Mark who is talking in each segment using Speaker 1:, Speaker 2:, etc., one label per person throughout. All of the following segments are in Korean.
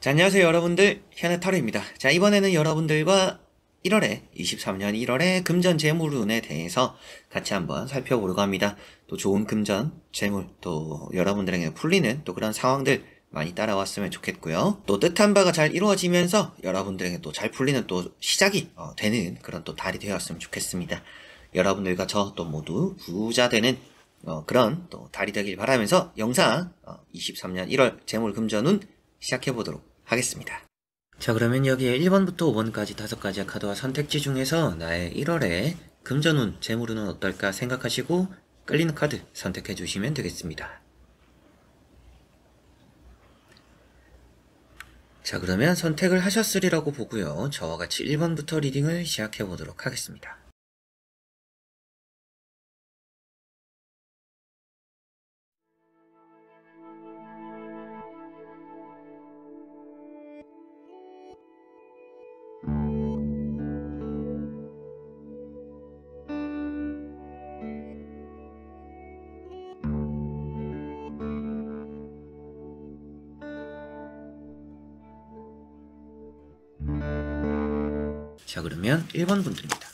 Speaker 1: 자, 안녕하세요 여러분들, 현해타로입니다. 자, 이번에는 여러분들과 23년 1월에 금전 재물운에 대해서 같이 한번 살펴보려고 합니다. 또 좋은 금전, 재물, 또 여러분들에게 풀리는 또 그런 상황들 많이 따라왔으면 좋겠고요. 또 뜻한 바가 잘 이루어지면서 여러분들에게 또 잘 풀리는 또 시작이 되는 그런 또 달이 되었으면 좋겠습니다. 여러분들과 저 또 모두 부자 되는 그런 또 달이 되길 바라면서 영상 23년 1월 재물금전운 시작해보도록 하겠습니다. 자, 그러면 여기에 1번부터 5번까지 5가지의 카드와 선택지 중에서 나의 1월에 금전운, 재물운은 어떨까 생각하시고 끌리는 카드 선택해 주시면 되겠습니다. 자, 그러면 선택을 하셨으리라고 보고요. 저와 같이 1번부터 리딩을 시작해 보도록 하겠습니다. 자, 그러면 1번 분들입니다.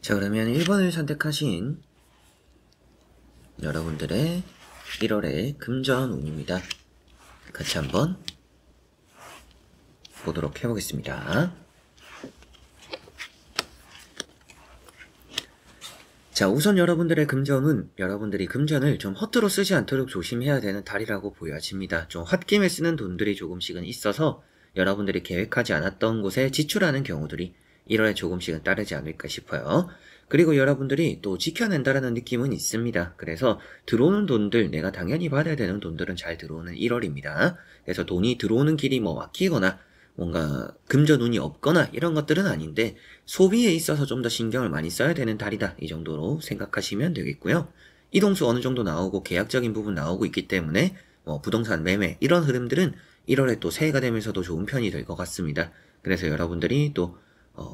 Speaker 1: 자, 그러면 1번을 선택하신 여러분들의 1월의 금전운입니다. 같이 한번 보도록 해보겠습니다. 자, 우선 여러분들의 금전은 여러분들이 금전을 좀 허투루 쓰지 않도록 조심해야 되는 달이라고 보여집니다. 좀 홧김에 쓰는 돈들이 조금씩은 있어서 여러분들이 계획하지 않았던 곳에 지출하는 경우들이 1월에 조금씩은 따르지 않을까 싶어요. 그리고 여러분들이 또 지켜낸다라는 느낌은 있습니다. 그래서 들어오는 돈들, 내가 당연히 받아야 되는 돈들은 잘 들어오는 1월입니다. 그래서 돈이 들어오는 길이 뭐 막히거나 뭔가 금전운이 없거나 이런 것들은 아닌데 소비에 있어서 좀 더 신경을 많이 써야 되는 달이다, 이 정도로 생각하시면 되겠고요. 이동수 어느 정도 나오고 계약적인 부분 나오고 있기 때문에 뭐 부동산 매매 이런 흐름들은 1월에 또 새해가 되면서도 좋은 편이 될 것 같습니다. 그래서 여러분들이 또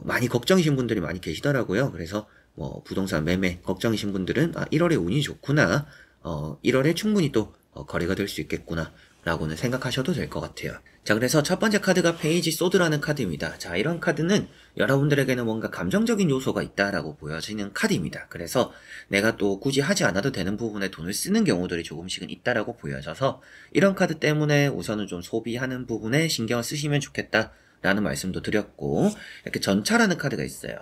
Speaker 1: 많이 걱정이신 분들이 많이 계시더라고요. 그래서 뭐 부동산 매매 걱정이신 분들은 1월에 운이 좋구나, 1월에 충분히 또 거래가 될 수 있겠구나 라고는 생각하셔도 될 것 같아요. 자, 그래서 첫 번째 카드가 페이지 소드라는 카드입니다. 자, 이런 카드는 여러분들에게는 뭔가 감정적인 요소가 있다라고 보여지는 카드입니다. 그래서 내가 또 굳이 하지 않아도 되는 부분에 돈을 쓰는 경우들이 조금씩은 있다라고 보여져서 이런 카드 때문에 우선은 좀 소비하는 부분에 신경을 쓰시면 좋겠다 라는 말씀도 드렸고, 이렇게 전차라는 카드가 있어요.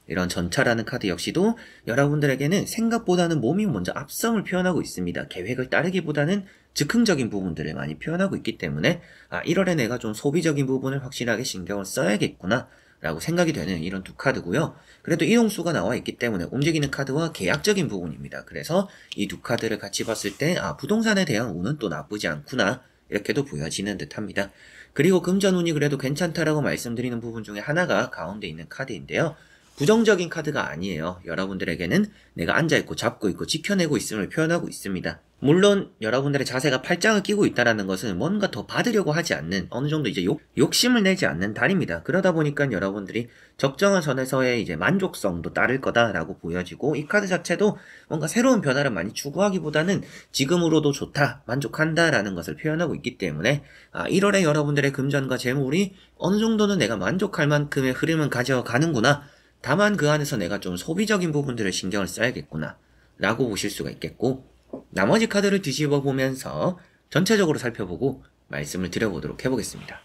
Speaker 1: 이런 전차라는 카드 역시도 여러분들에게는 생각보다는 몸이 먼저 앞성을 표현하고 있습니다. 계획을 따르기보다는 즉흥적인 부분들을 많이 표현하고 있기 때문에 1월에 내가 좀 소비적인 부분을 확실하게 신경을 써야겠구나 라고 생각이 되는 이런 두 카드고요. 그래도 이동수가 나와 있기 때문에 움직이는 카드와 계약적인 부분입니다. 그래서 이 두 카드를 같이 봤을 때 부동산에 대한 운은 또 나쁘지 않구나 이렇게도 보여지는 듯 합니다. 그리고 금전운이 그래도 괜찮다라고 말씀드리는 부분 중에 하나가 가운데 있는 카드인데요. 부정적인 카드가 아니에요. 여러분들에게는 내가 앉아있고 잡고 있고 지켜내고 있음을 표현하고 있습니다. 물론 여러분들의 자세가 팔짱을 끼고 있다는 것은 뭔가 더 받으려고 하지 않는, 어느 정도 이제 욕심을 내지 않는 달입니다. 그러다 보니까 여러분들이 적정한 선에서의 이제 만족성도 따를 거다라고 보여지고, 이 카드 자체도 뭔가 새로운 변화를 많이 추구하기보다는 지금으로도 좋다, 만족한다라는 것을 표현하고 있기 때문에 1월에 여러분들의 금전과 재물이 어느 정도는 내가 만족할 만큼의 흐름은 가져가는구나, 다만 그 안에서 내가 좀 소비적인 부분들을 신경을 써야겠구나 라고 보실 수가 있겠고, 나머지 카드를 뒤집어 보면서 전체적으로 살펴보고 말씀을 드려보도록 해보겠습니다.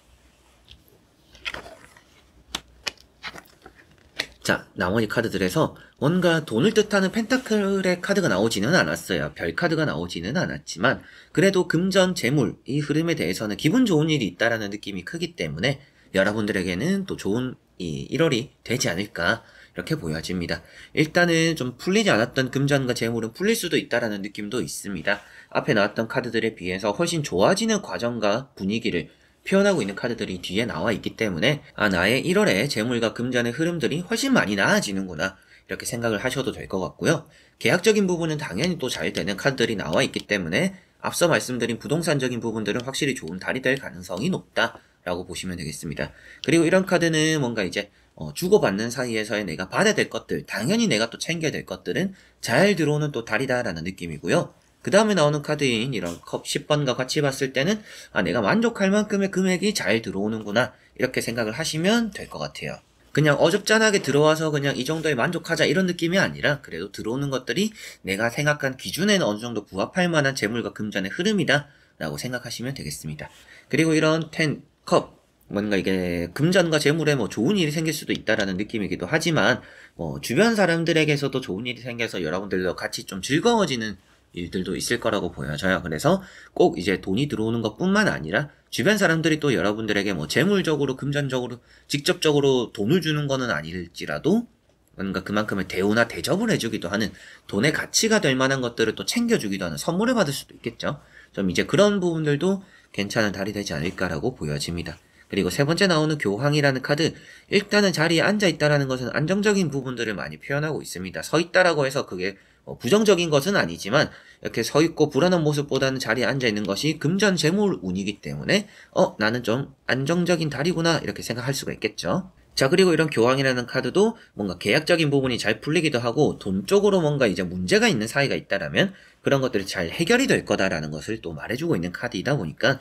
Speaker 1: 자, 나머지 카드들에서 뭔가 돈을 뜻하는 펜타클의 카드가 나오지는 않았어요. 별 카드가 나오지는 않았지만 그래도 금전, 재물 이 흐름에 대해서는 기분 좋은 일이 있다라는 느낌이 크기 때문에 여러분들에게는 또 좋은 이 1월이 되지 않을까 이렇게 보여집니다. 일단은 좀 풀리지 않았던 금전과 재물은 풀릴 수도 있다라는 느낌도 있습니다. 앞에 나왔던 카드들에 비해서 훨씬 좋아지는 과정과 분위기를 표현하고 있는 카드들이 뒤에 나와 있기 때문에 나의 1월에 재물과 금전의 흐름들이 훨씬 많이 나아지는구나 이렇게 생각을 하셔도 될 것 같고요. 계약적인 부분은 당연히 또 잘 되는 카드들이 나와 있기 때문에 앞서 말씀드린 부동산적인 부분들은 확실히 좋은 달이 될 가능성이 높다라고 보시면 되겠습니다. 그리고 이런 카드는 뭔가 이제 주고받는 사이에서의 내가 받아야 될 것들, 당연히 내가 또 챙겨야 될 것들은 잘 들어오는 또 달이다라는 느낌이고요. 그 다음에 나오는 카드인 이런 컵 10번과 같이 봤을 때는 내가 만족할 만큼의 금액이 잘 들어오는구나 이렇게 생각을 하시면 될 것 같아요. 그냥 어줍잖하게 들어와서 그냥 이 정도에 만족하자 이런 느낌이 아니라 그래도 들어오는 것들이 내가 생각한 기준에는 어느 정도 부합할 만한 재물과 금전의 흐름이다 라고 생각하시면 되겠습니다. 그리고 이런 10컵 뭔가 이게 금전과 재물에 뭐 좋은 일이 생길 수도 있다라는 느낌이기도 하지만 주변 사람들에게서도 좋은 일이 생겨서 여러분들도 같이 좀 즐거워지는 일들도 있을 거라고 보여져요. 그래서 꼭 이제 돈이 들어오는 것뿐만 아니라 주변 사람들이 또 여러분들에게 뭐 재물적으로 금전적으로 직접적으로 돈을 주는 거는 아닐지라도 뭔가 그만큼의 대우나 대접을 해주기도 하는 돈의 가치가 될 만한 것들을 또 챙겨주기도 하는 선물을 받을 수도 있겠죠. 좀 이제 그런 부분들도 괜찮은 달이 되지 않을까라고 보여집니다. 그리고 세 번째 나오는 교황이라는 카드, 일단은 자리에 앉아있다라는 것은 안정적인 부분들을 많이 표현하고 있습니다. 서있다라고 해서 그게 부정적인 것은 아니지만 이렇게 서있고 불안한 모습보다는 자리에 앉아있는 것이 금전 재물 운이기 때문에 나는 좀 안정적인 달이구나 이렇게 생각할 수가 있겠죠. 자, 그리고 이런 교황이라는 카드도 뭔가 계약적인 부분이 잘 풀리기도 하고 돈 쪽으로 뭔가 이제 문제가 있는 사이가 있다라면 그런 것들이 잘 해결이 될 거다라는 것을 또 말해주고 있는 카드이다 보니까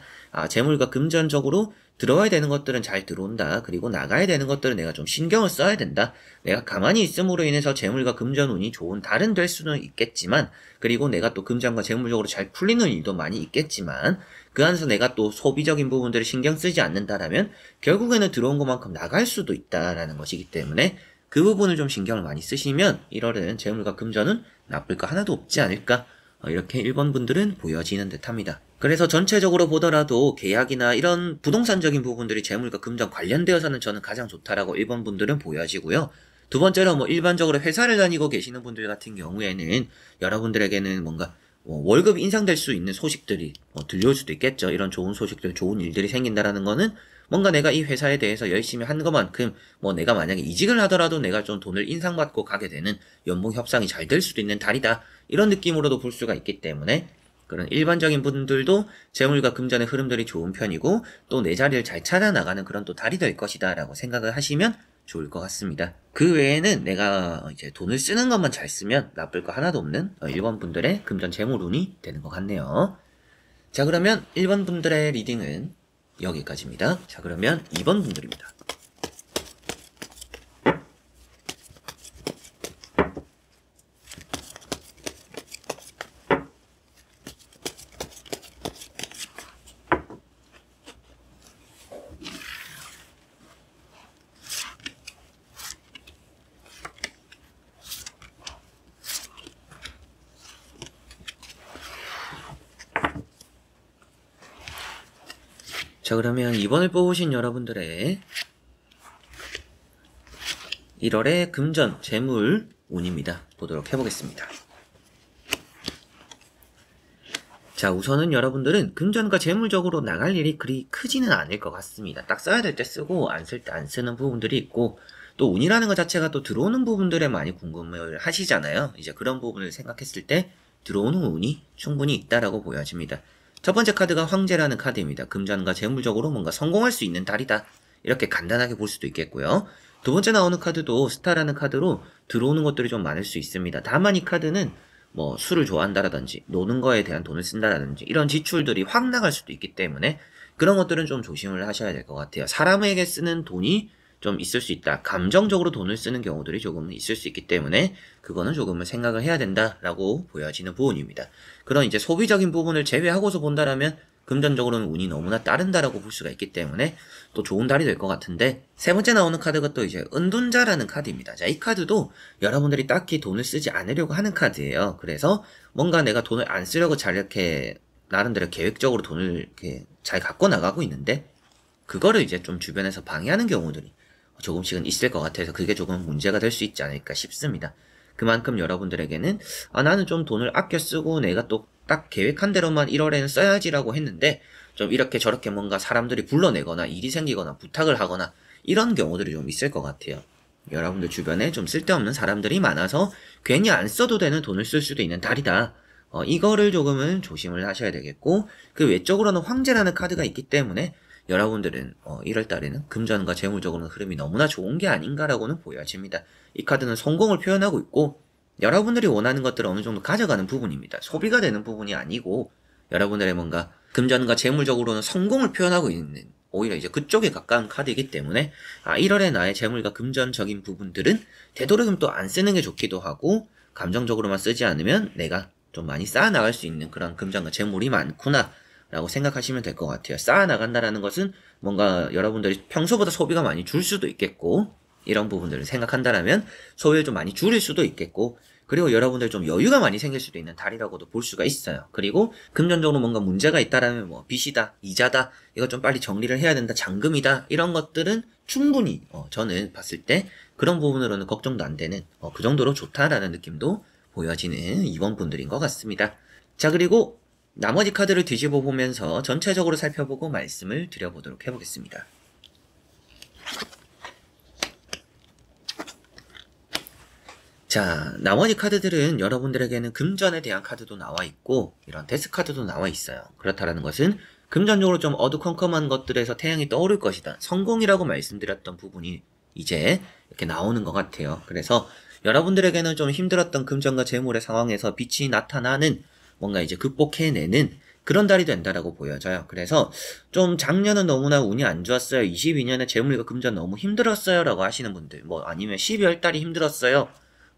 Speaker 1: 재물과 금전적으로 들어와야 되는 것들은 잘 들어온다. 그리고 나가야 되는 것들은 내가 좀 신경을 써야 된다. 내가 가만히 있음으로 인해서 재물과 금전 운이 좋은 달은 될 수는 있겠지만 그리고 내가 또 금전과 재물적으로 잘 풀리는 일도 많이 있겠지만 그 안에서 내가 또 소비적인 부분들을 신경 쓰지 않는다라면 결국에는 들어온 것만큼 나갈 수도 있다라는 것이기 때문에 그 부분을 좀 신경을 많이 쓰시면 1월은 재물과 금전은 나쁠 거 하나도 없지 않을까 이렇게 1번 분들은 보여지는 듯 합니다. 그래서 전체적으로 보더라도 계약이나 이런 부동산적인 부분들이 재물과 금전 관련되어서는 저는 가장 좋다라고 1번 분들은 보여지고요. 두 번째로 뭐 일반적으로 회사를 다니고 계시는 분들 같은 경우에는 여러분들에게는 뭔가 월급이 인상될 수 있는 소식들이 들려올 수도 있겠죠. 이런 좋은 소식들, 좋은 일들이 생긴다라는 거는 뭔가 내가 이 회사에 대해서 열심히 한 것만큼 내가 만약에 이직을 하더라도 내가 좀 돈을 인상받고 가게 되는 연봉 협상이 잘 될 수도 있는 달이다. 이런 느낌으로도 볼 수가 있기 때문에 그런 일반적인 분들도 재물과 금전의 흐름들이 좋은 편이고 또 내 자리를 잘 찾아나가는 그런 또 달이 될 것이다 라고 생각을 하시면 좋을 것 같습니다. 그 외에는 내가 이제 돈을 쓰는 것만 잘 쓰면 나쁠 거 하나도 없는 1번 분들의 금전 재물 운이 되는 것 같네요. 자, 그러면 1번 분들의 리딩은 여기까지입니다. 자, 그러면 2번 분들입니다. 자, 그러면 2번을 뽑으신 여러분들의 1월의 금전, 재물, 운입니다. 보도록 해보겠습니다. 자, 우선은 여러분들은 금전과 재물적으로 나갈 일이 그리 크지는 않을 것 같습니다. 딱 써야 될 때 쓰고 안 쓸 때 안 쓰는 부분들이 있고 또 운이라는 것 자체가 또 들어오는 부분들에 많이 궁금을 하시잖아요. 이제 그런 부분을 생각했을 때 들어오는 운이 충분히 있다라고 보여집니다. 첫 번째 카드가 황제라는 카드입니다. 금전과 재물적으로 뭔가 성공할 수 있는 달이다. 이렇게 간단하게 볼 수도 있겠고요. 두 번째 나오는 카드도 스타라는 카드로 들어오는 것들이 좀 많을 수 있습니다. 다만 이 카드는 뭐 술을 좋아한다라든지 노는 거에 대한 돈을 쓴다라든지 이런 지출들이 확 나갈 수도 있기 때문에 그런 것들은 좀 조심을 하셔야 될 것 같아요. 사람에게 쓰는 돈이 좀 있을 수 있다. 감정적으로 돈을 쓰는 경우들이 조금은 있을 수 있기 때문에 그거는 조금은 생각을 해야 된다라고 보여지는 부분입니다. 그런 이제 소비적인 부분을 제외하고서 본다라면 금전적으로는 운이 너무나 따른다라고 볼 수가 있기 때문에 또 좋은 달이 될 것 같은데 세 번째 나오는 카드가 또 이제 은둔자라는 카드입니다. 자, 이 카드도 여러분들이 딱히 돈을 쓰지 않으려고 하는 카드예요. 그래서 뭔가 내가 돈을 안 쓰려고 잘 이렇게 나름대로 계획적으로 돈을 이렇게 잘 갖고 나가고 있는데 그거를 이제 좀 주변에서 방해하는 경우들이 조금씩은 있을 것 같아서 그게 조금 문제가 될 수 있지 않을까 싶습니다. 그만큼 여러분들에게는 나는 좀 돈을 아껴 쓰고 내가 또 딱 계획한 대로만 1월에는 써야지라고 했는데 좀 이렇게 저렇게 뭔가 사람들이 불러내거나 일이 생기거나 부탁을 하거나 이런 경우들이 좀 있을 것 같아요. 여러분들 주변에 좀 쓸데없는 사람들이 많아서 괜히 안 써도 되는 돈을 쓸 수도 있는 달이다. 이거를 조금은 조심을 하셔야 되겠고, 그 외적으로는 황제라는 카드가 있기 때문에 여러분들은 1월 달에는 금전과 재물적으로는 흐름이 너무나 좋은 게 아닌가라고는 보여집니다. 이 카드는 성공을 표현하고 있고 여러분들이 원하는 것들을 어느 정도 가져가는 부분입니다. 소비가 되는 부분이 아니고 여러분들의 뭔가 금전과 재물적으로는 성공을 표현하고 있는 오히려 이제 그쪽에 가까운 카드이기 때문에 1월에 나의 재물과 금전적인 부분들은 되도록이면 또 안 쓰는 게 좋기도 하고 감정적으로만 쓰지 않으면 내가 좀 많이 쌓아나갈 수 있는 그런 금전과 재물이 많구나 라고 생각하시면 될 것 같아요. 쌓아나간다라는 것은 뭔가 여러분들이 평소보다 소비가 많이 줄 수도 있겠고 이런 부분들을 생각한다라면 소비를 좀 많이 줄일 수도 있겠고 그리고 여러분들 좀 여유가 많이 생길 수도 있는 달이라고도 볼 수가 있어요. 그리고 금전적으로 뭔가 문제가 있다라면 뭐 빚이다, 이자다, 이거 좀 빨리 정리를 해야 된다, 잔금이다 이런 것들은 충분히 저는 봤을 때 그런 부분으로는 걱정도 안 되는 그 정도로 좋다라는 느낌도 보여지는 이번 분들인 것 같습니다. 자, 그리고 나머지 카드를 뒤집어 보면서 전체적으로 살펴보고 말씀을 드려보도록 해보겠습니다. 자, 나머지 카드들은 여러분들에게는 금전에 대한 카드도 나와 있고 이런 데스 카드도 나와 있어요. 그렇다라는 것은 금전적으로 좀 어두컴컴한 것들에서 태양이 떠오를 것이다. 성공이라고 말씀드렸던 부분이 이제 이렇게 나오는 것 같아요. 그래서 여러분들에게는 좀 힘들었던 금전과 재물의 상황에서 빛이 나타나는 뭔가 이제 극복해내는 그런 달이 된다라고 보여져요. 그래서 좀 작년은 너무나 운이 안 좋았어요. 22년에 재물과 금전 너무 힘들었어요 라고 하시는 분들, 뭐 아니면 12월 달이 힘들었어요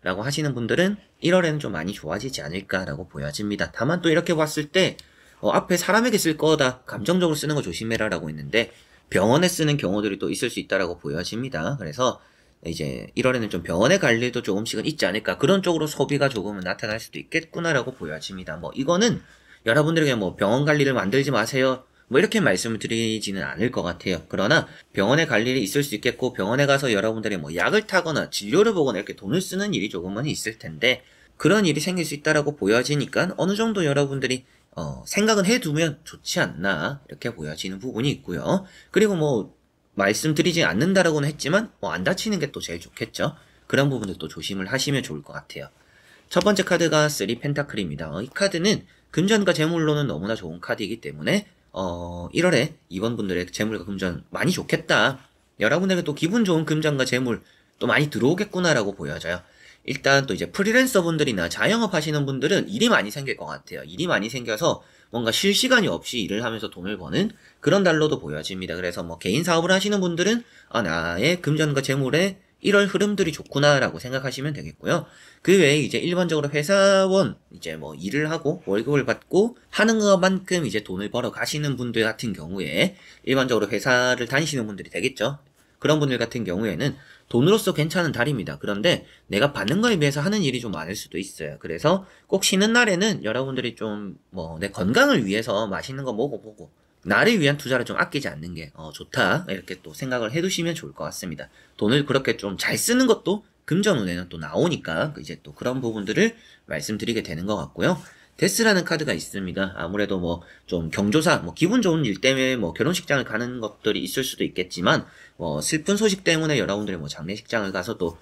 Speaker 1: 라고 하시는 분들은 1월에는 좀 많이 좋아지지 않을까라고 보여집니다. 다만 또 이렇게 봤을 때 앞에 사람에게 쓸 거다, 감정적으로 쓰는 거 조심해라 라고 했는데 병원에 쓰는 경우들이 또 있을 수 있다라고 보여집니다. 그래서 이제 1월에는 좀 병원에 갈 일도 조금씩은 있지 않을까, 그런 쪽으로 소비가 조금은 나타날 수도 있겠구나라고 보여집니다. 뭐 이거는 여러분들에게 뭐 병원 갈 일을 만들지 마세요 뭐 이렇게 말씀을 드리지는 않을 것 같아요. 그러나 병원에 갈 일이 있을 수 있겠고 병원에 가서 여러분들이 뭐 약을 타거나 진료를 보거나 이렇게 돈을 쓰는 일이 조금은 있을 텐데 그런 일이 생길 수 있다라고 보여지니까 어느 정도 여러분들이 생각은 해두면 좋지 않나 이렇게 보여지는 부분이 있고요. 그리고 뭐 말씀드리지 않는다라고는 했지만 뭐 안 다치는 게 또 제일 좋겠죠. 그런 부분들도 조심을 하시면 좋을 것 같아요. 첫 번째 카드가 3 펜타클입니다. 이 카드는 금전과 재물로는 너무나 좋은 카드이기 때문에 1월에 이번 분들의 재물과 금전 많이 좋겠다. 여러분에게 또 기분 좋은 금전과 재물 또 많이 들어오겠구나라고 보여져요. 일단 또 이제 프리랜서 분들이나 자영업 하시는 분들은 일이 많이 생길 것 같아요. 일이 많이 생겨서 뭔가 쉴 시간이 없이 일을 하면서 돈을 버는 그런 달로도 보여집니다. 그래서 뭐 개인 사업을 하시는 분들은 나의 금전과 재물에 1월 흐름들이 좋구나라고 생각하시면 되겠고요. 그 외에 이제 일반적으로 회사원 이제 뭐 일을 하고 월급을 받고 하는 것만큼 이제 돈을 벌어 가시는 분들 같은 경우에 일반적으로 회사를 다니시는 분들이 되겠죠. 그런 분들 같은 경우에는 돈으로서 괜찮은 달입니다. 그런데 내가 받는 거에 비해서 하는 일이 좀 많을 수도 있어요. 그래서 꼭 쉬는 날에는 여러분들이 좀 뭐 내 건강을 위해서 맛있는 거 먹어보고 나를 위한 투자를 좀 아끼지 않는 게 좋다 이렇게 또 생각을 해두시면 좋을 것 같습니다. 돈을 그렇게 좀 잘 쓰는 것도 금전운에는 또 나오니까 이제 또 그런 부분들을 말씀드리게 되는 것 같고요. 데스라는 카드가 있습니다. 아무래도 뭐 좀 경조사, 뭐 기분 좋은 일 때문에 뭐 결혼식장을 가는 것들이 있을 수도 있겠지만 슬픈 소식 때문에 여러분들이 뭐 장례식장을 가서 또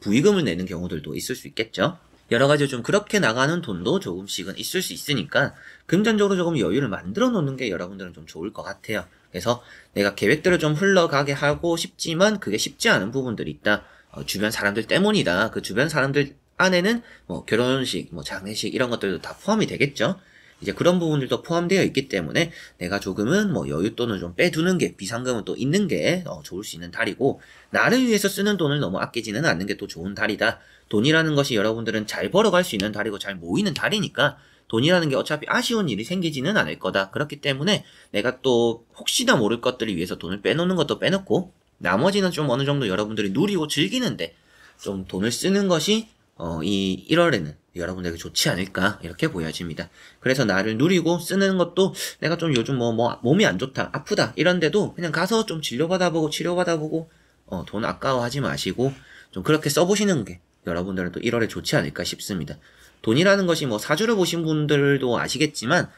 Speaker 1: 부의금을 내는 경우들도 있을 수 있겠죠. 여러 가지 좀 그렇게 나가는 돈도 조금씩은 있을 수 있으니까 금전적으로 조금 여유를 만들어 놓는 게 여러분들은 좀 좋을 것 같아요. 그래서 내가 계획대로 좀 흘러가게 하고 싶지만 그게 쉽지 않은 부분들이 있다. 주변 사람들 때문이다. 그 주변 사람들 안에는 뭐 결혼식, 뭐 장례식 이런 것들도 다 포함이 되겠죠. 이제 그런 부분들도 포함되어 있기 때문에 내가 조금은 뭐 여윳돈을 좀 빼두는 게, 비상금은 또 있는 게 좋을 수 있는 달이고, 나를 위해서 쓰는 돈을 너무 아끼지는 않는 게 또 좋은 달이다. 돈이라는 것이 여러분들은 잘 벌어갈 수 있는 달이고 잘 모이는 달이니까 돈이라는 게 어차피 아쉬운 일이 생기지는 않을 거다. 그렇기 때문에 내가 또 혹시나 모를 것들을 위해서 돈을 빼놓는 것도 빼놓고 나머지는 좀 어느 정도 여러분들이 누리고 즐기는데 좀 돈을 쓰는 것이 이 1월에는 여러분들에게 좋지 않을까 이렇게 보여집니다. 그래서 나를 누리고 쓰는 것도 내가 좀 요즘 뭐 몸이 안 좋다, 아프다 이런데도 그냥 가서 좀 진료받아보고 치료받아보고 돈 아까워하지 마시고 좀 그렇게 써보시는 게 여러분들은 또 1월에 좋지 않을까 싶습니다. 돈이라는 것이 뭐 사주를 보신 분들도 아시겠지만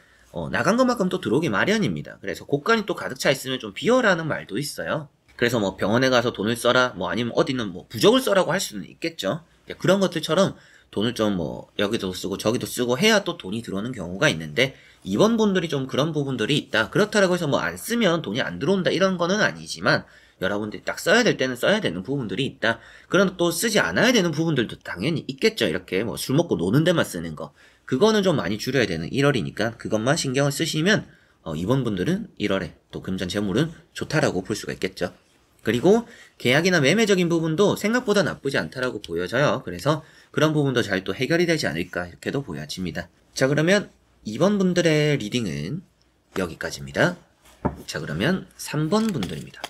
Speaker 1: 나간 것만큼 또 들어오기 마련입니다. 그래서 곳간이 또 가득 차 있으면 좀 비워라는 말도 있어요. 그래서 뭐 병원에 가서 돈을 써라, 뭐 아니면 어디는 뭐 부적을 써라고 할 수는 있겠죠. 그런 것들처럼 돈을 좀 뭐 여기도 쓰고 저기도 쓰고 해야 또 돈이 들어오는 경우가 있는데, 이번 분들이 좀 그런 부분들이 있다. 그렇다고 해서 뭐 안 쓰면 돈이 안 들어온다 이런 거는 아니지만, 여러분들이 딱 써야 될 때는 써야 되는 부분들이 있다. 그러나 또 쓰지 않아야 되는 부분들도 당연히 있겠죠. 이렇게 뭐 술 먹고 노는 데만 쓰는 거. 그거는 좀 많이 줄여야 되는 1월이니까 그것만 신경을 쓰시면 이번 분들은 1월에 또 금전 재물은 좋다라고 볼 수가 있겠죠. 그리고 계약이나 매매적인 부분도 생각보다 나쁘지 않다라고 보여져요. 그래서 그런 부분도 잘 또 해결이 되지 않을까 이렇게도 보여집니다. 자, 그러면 이번 분들의 리딩은 여기까지입니다. 자, 그러면 3번 분들입니다.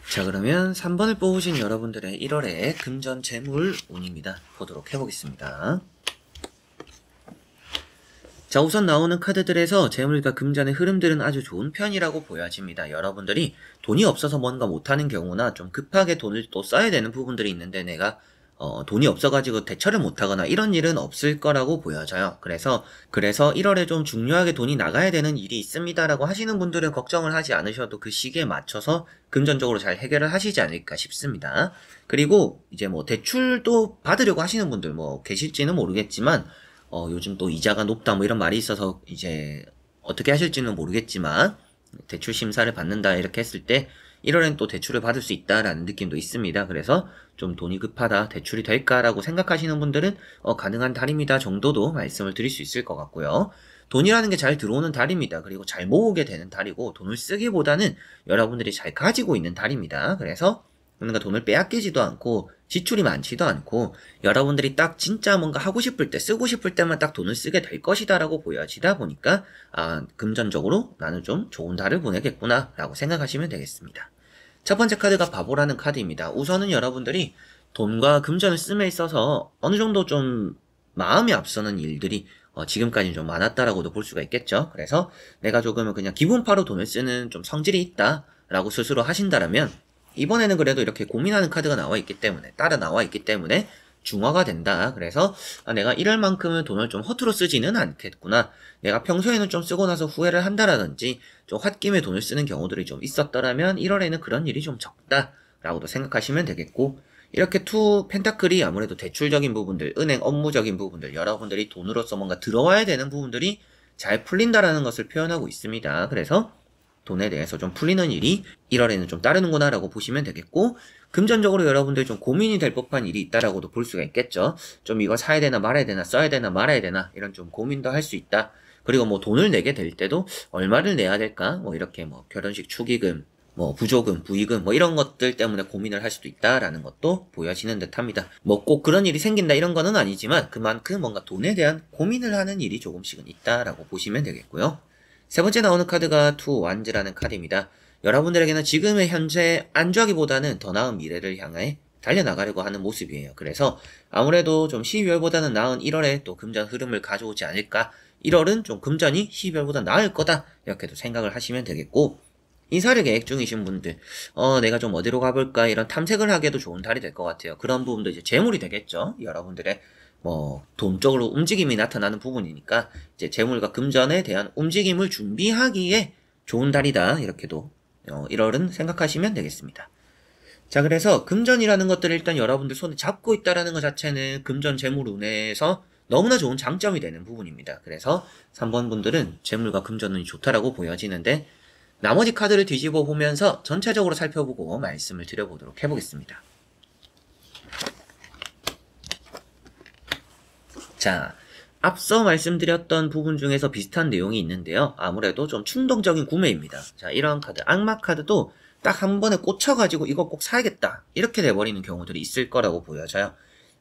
Speaker 1: 자, 그러면 3번을 뽑으신 여러분들의 1월의 금전 재물 운입니다. 보도록 해보겠습니다. 자, 우선 나오는 카드들에서 재물과 금전의 흐름들은 아주 좋은 편이라고 보여집니다. 여러분들이 돈이 없어서 뭔가 못하는 경우나 좀 급하게 돈을 또 써야 되는 부분들이 있는데 내가 돈이 없어가지고 대처를 못하거나 이런 일은 없을 거라고 보여져요. 그래서 1월에 좀 중요하게 돈이 나가야 되는 일이 있습니다라고 하시는 분들은 걱정을 하지 않으셔도 그 시기에 맞춰서 금전적으로 잘 해결을 하시지 않을까 싶습니다. 그리고 이제 뭐 대출도 받으려고 하시는 분들 뭐 계실지는 모르겠지만 요즘 또 이자가 높다 뭐 이런 말이 있어서 이제 어떻게 하실지는 모르겠지만 대출 심사를 받는다 이렇게 했을 때 1월엔 또 대출을 받을 수 있다라는 느낌도 있습니다. 그래서 좀 돈이 급하다, 대출이 될까라고 생각하시는 분들은 가능한 달입니다 정도도 말씀을 드릴 수 있을 것 같고요. 돈이라는 게 잘 들어오는 달입니다. 그리고 잘 모으게 되는 달이고, 돈을 쓰기보다는 여러분들이 잘 가지고 있는 달입니다. 그래서 뭔가 돈을 빼앗기지도 않고 지출이 많지도 않고 여러분들이 딱 진짜 뭔가 하고 싶을 때 쓰고 싶을 때만 딱 돈을 쓰게 될 것이다 라고 보여지다 보니까 금전적으로 나는 좀 좋은 달을 보내겠구나 라고 생각하시면 되겠습니다. 첫 번째 카드가 바보라는 카드입니다. 우선은 여러분들이 돈과 금전을 씀에 있어서 어느 정도 좀 마음이 앞서는 일들이 지금까지 좀 많았다라고도 볼 수가 있겠죠. 그래서 내가 조금은 그냥 기분파로 돈을 쓰는 좀 성질이 있다 라고 스스로 하신다라면, 이번에는 그래도 이렇게 고민하는 카드가 나와 있기 때문에, 따라 나와 있기 때문에 중화가 된다. 그래서 내가 이럴 만큼은 돈을 좀 허투루 쓰지는 않겠구나. 내가 평소에는 좀 쓰고 나서 후회를 한다라든지 좀 홧김에 돈을 쓰는 경우들이 좀 있었더라면 1월에는 그런 일이 좀 적다라고도 생각하시면 되겠고, 이렇게 투 펜타클이 아무래도 대출적인 부분들, 은행 업무적인 부분들, 여러분들이 돈으로서 뭔가 들어와야 되는 부분들이 잘 풀린다라는 것을 표현하고 있습니다. 그래서 돈에 대해서 좀 풀리는 일이 1월에는 좀 따르는구나 라고 보시면 되겠고, 금전적으로 여러분들 좀 고민이 될 법한 일이 있다라고도 볼 수가 있겠죠. 좀 이거 사야 되나 말아야 되나, 써야 되나 말아야 되나, 이런 좀 고민도 할 수 있다. 그리고 뭐 돈을 내게 될 때도 얼마를 내야 될까, 뭐 이렇게 뭐 결혼식 축의금, 뭐 부조금, 부의금 뭐 이런 것들 때문에 고민을 할 수도 있다라는 것도 보여지는 듯 합니다. 뭐 꼭 그런 일이 생긴다 이런 거는 아니지만 그만큼 뭔가 돈에 대한 고민을 하는 일이 조금씩은 있다라고 보시면 되겠고요. 세 번째 나오는 카드가 투 완즈라는 카드입니다. 여러분들에게는 지금의 현재 안주하기보다는 더 나은 미래를 향해 달려나가려고 하는 모습이에요. 그래서 아무래도 좀 12월보다는 나은 1월에 또 금전 흐름을 가져오지 않을까. 1월은 좀 금전이 12월보다 나을 거다 이렇게도 생각을 하시면 되겠고, 이사를 계획 중이신 분들 내가 좀 어디로 가볼까 이런 탐색을 하기에도 좋은 달이 될 것 같아요. 그런 부분도 이제 재물이 되겠죠. 여러분들의 뭐 돈적으로 움직임이 나타나는 부분이니까 이제 재물과 금전에 대한 움직임을 준비하기에 좋은 달이다 이렇게도 1월은 생각하시면 되겠습니다. 자, 그래서 금전이라는 것들을 일단 여러분들 손에 잡고 있다라는 것 자체는 금전 재물 운에서 너무나 좋은 장점이 되는 부분입니다. 그래서 3번 분들은 재물과 금전운이 좋다라고 보여지는데, 나머지 카드를 뒤집어 보면서 전체적으로 살펴보고 말씀을 드려보도록 해보겠습니다. 자, 앞서 말씀드렸던 부분 중에서 비슷한 내용이 있는데요. 아무래도 좀 충동적인 구매입니다. 자, 이런 카드, 악마 카드도 딱 한 번에 꽂혀가지고 이거 꼭 사야겠다, 이렇게 돼버리는 경우들이 있을 거라고 보여져요.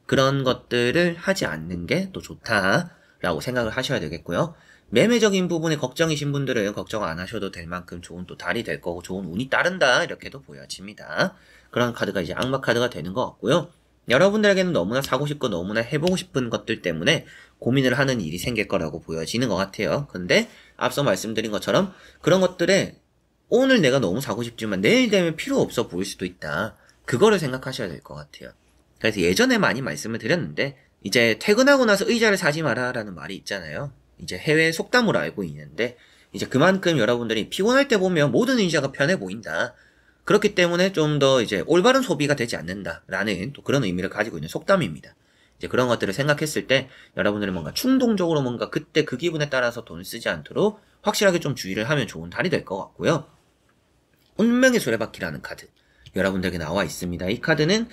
Speaker 1: 그런 것들을 하지 않는 게 또 좋다라고 생각을 하셔야 되겠고요. 매매적인 부분에 걱정이신 분들은 걱정 안 하셔도 될 만큼 좋은 또 달이 될 거고 좋은 운이 따른다, 이렇게도 보여집니다. 그런 카드가 이제 악마 카드가 되는 것 같고요. 여러분들에게는 너무나 사고 싶고 너무나 해보고 싶은 것들 때문에 고민을 하는 일이 생길 거라고 보여지는 것 같아요. 근데 앞서 말씀드린 것처럼 그런 것들에 오늘 내가 너무 사고 싶지만 내일 되면 필요 없어 보일 수도 있다, 그거를 생각하셔야 될 것 같아요. 그래서 예전에 많이 말씀을 드렸는데, 이제 퇴근하고 나서 의자를 사지 마라 라는 말이 있잖아요. 이제 해외 속담으로 알고 있는데, 이제 그만큼 여러분들이 피곤할 때 보면 모든 의자가 편해 보인다, 그렇기 때문에 좀 더 이제 올바른 소비가 되지 않는다라는 또 그런 의미를 가지고 있는 속담입니다. 이제 그런 것들을 생각했을 때 여러분들이 뭔가 충동적으로 뭔가 그때 그 기분에 따라서 돈을 쓰지 않도록 확실하게 좀 주의를 하면 좋은 달이 될 것 같고요. 운명의 수레바퀴라는 카드, 여러분들에게 나와 있습니다. 이 카드는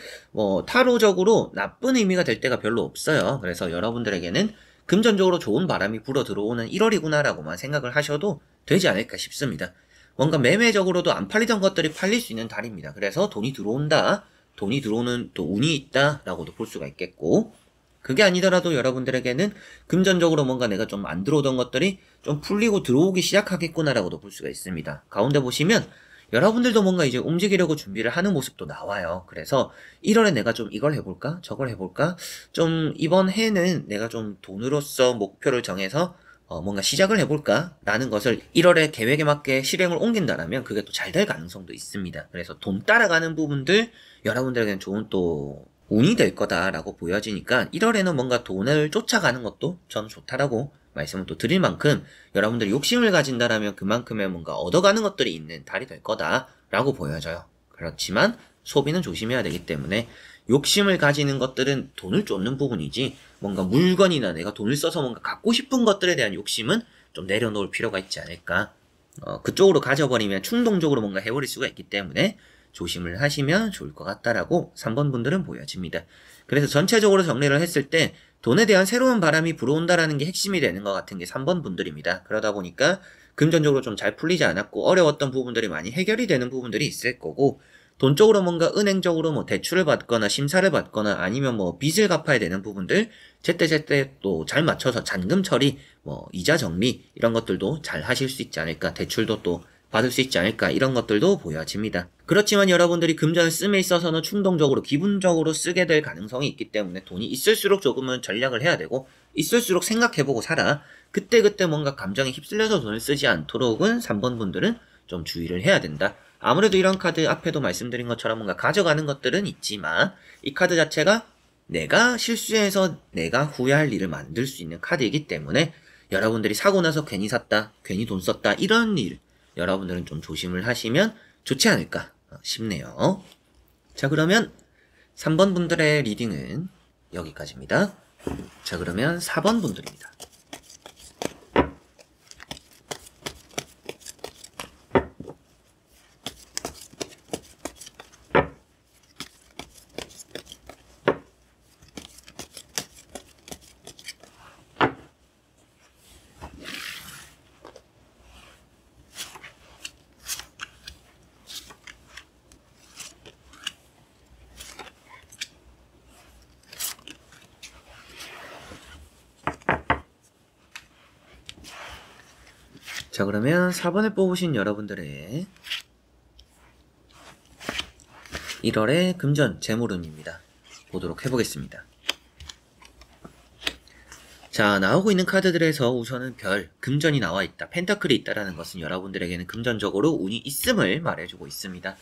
Speaker 1: 타로적으로 나쁜 의미가 될 때가 별로 없어요. 그래서 여러분들에게는 금전적으로 좋은 바람이 불어 들어오는 1월이구나 라고만 생각을 하셔도 되지 않을까 싶습니다. 뭔가 매매적으로도 안 팔리던 것들이 팔릴 수 있는 달입니다. 그래서 돈이 들어온다, 돈이 들어오는 또 운이 있다 라고도 볼 수가 있겠고, 그게 아니더라도 여러분들에게는 금전적으로 뭔가 내가 좀 안 들어오던 것들이 좀 풀리고 들어오기 시작하겠구나 라고도 볼 수가 있습니다. 가운데 보시면 여러분들도 뭔가 이제 움직이려고 준비를 하는 모습도 나와요. 그래서 1월에 내가 좀 이걸 해볼까? 저걸 해볼까? 좀 이번 해는 내가 좀 돈으로서 목표를 정해서 뭔가 시작을 해볼까? 라는 것을 1월에 계획에 맞게 실행을 옮긴다라면 그게 또 잘 될 가능성도 있습니다. 그래서 돈 따라가는 부분들 여러분들에게는 좋은 또 운이 될 거다라고 보여지니까 1월에는 뭔가 돈을 쫓아가는 것도 저는 좋다라고 말씀을 또 드릴 만큼, 여러분들이 욕심을 가진다라면 그만큼의 뭔가 얻어가는 것들이 있는 달이 될 거다라고 보여져요. 그렇지만 소비는 조심해야 되기 때문에 욕심을 가지는 것들은 돈을 쫓는 부분이지, 뭔가 물건이나 내가 돈을 써서 뭔가 갖고 싶은 것들에 대한 욕심은 좀 내려놓을 필요가 있지 않을까. 그쪽으로 가져버리면 충동적으로 뭔가 해버릴 수가 있기 때문에 조심을 하시면 좋을 것 같다라고 3번 분들은 보여집니다. 그래서 전체적으로 정리를 했을 때 돈에 대한 새로운 바람이 불어온다라는 게 핵심이 되는 것 같은 게 3번 분들입니다. 그러다 보니까 금전적으로 좀 잘 풀리지 않았고 어려웠던 부분들이 많이 해결이 되는 부분들이 있을 거고, 돈 쪽으로 뭔가 은행적으로 뭐 대출을 받거나 심사를 받거나 아니면 뭐 빚을 갚아야 되는 부분들 제때제때 또 잘 맞춰서 잔금 처리, 뭐 이자 정리 이런 것들도 잘 하실 수 있지 않을까, 대출도 또 받을 수 있지 않을까, 이런 것들도 보여집니다. 그렇지만 여러분들이 금전을 씀에 있어서는 충동적으로 기분적으로 쓰게 될 가능성이 있기 때문에 돈이 있을수록 조금은 전략을 해야 되고, 있을수록 생각해보고 살아. 그때그때 뭔가 감정에 휩쓸려서 돈을 쓰지 않도록은 3번 분들은 좀 주의를 해야 된다. 아무래도 이런 카드 앞에도 말씀드린 것처럼 뭔가 가져가는 것들은 있지만 이 카드 자체가 내가 실수해서 내가 후회할 일을 만들 수 있는 카드이기 때문에 여러분들이 사고 나서 괜히 샀다, 괜히 돈 썼다, 이런 일 여러분들은 좀 조심을 하시면 좋지 않을까 싶네요. 자, 그러면 3번 분들의 리딩은 여기까지입니다. 자, 그러면 4번 분들입니다. 자, 그러면 4번을 뽑으신 여러분들의 1월의 금전 재물운입니다. 보도록 해보겠습니다. 자, 나오고 있는 카드들에서 우선은 별, 금전이 나와 있다, 펜타클이 있다라는 것은 여러분들에게는 금전적으로 운이 있음을 말해주고 있습니다.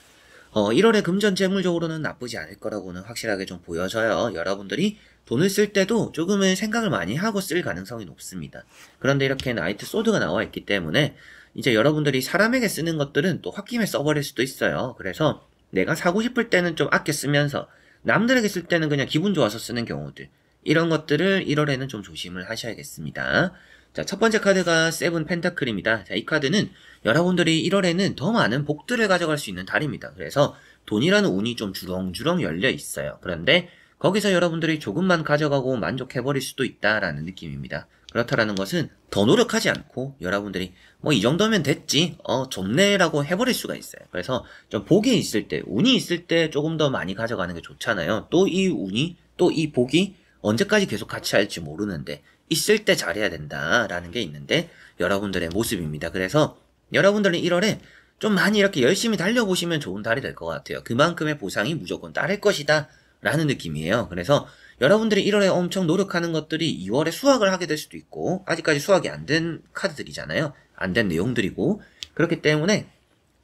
Speaker 1: 1월의 금전 재물적으로는 나쁘지 않을 거라고는 확실하게 좀 보여져요. 여러분들이 돈을 쓸 때도 조금은 생각을 많이 하고 쓸 가능성이 높습니다. 그런데 이렇게 나이트 소드가 나와 있기 때문에 이제 여러분들이 사람에게 쓰는 것들은 또 홧김에 써버릴 수도 있어요. 그래서 내가 사고 싶을 때는 좀 아껴 쓰면서 남들에게 쓸 때는 그냥 기분 좋아서 쓰는 경우들, 이런 것들을 1월에는 좀 조심을 하셔야겠습니다. 자, 첫 번째 카드가 세븐 펜타클입니다. 자, 이 카드는 여러분들이 1월에는 더 많은 복들을 가져갈 수 있는 달입니다. 그래서 돈이라는 운이 좀 주렁주렁 열려 있어요. 그런데 거기서 여러분들이 조금만 가져가고 만족해버릴 수도 있다라는 느낌입니다. 그렇다라는 것은 더 노력하지 않고 여러분들이 뭐 이 정도면 됐지, 좋네라고 해버릴 수가 있어요. 그래서 좀 복이 있을 때, 운이 있을 때 조금 더 많이 가져가는 게 좋잖아요. 또 이 운이, 또 이 복이 언제까지 계속 같이 할지 모르는데 있을 때 잘해야 된다라는 게 있는데 여러분들의 모습입니다. 그래서 여러분들은 1월에 좀 많이 이렇게 열심히 달려보시면 좋은 달이 될 것 같아요. 그만큼의 보상이 무조건 따를 것이다 라는 느낌이에요. 그래서 여러분들이 1월에 엄청 노력하는 것들이 2월에 수확을 하게 될 수도 있고, 아직까지 수확이 안 된 카드들이잖아요. 안 된 내용들이고, 그렇기 때문에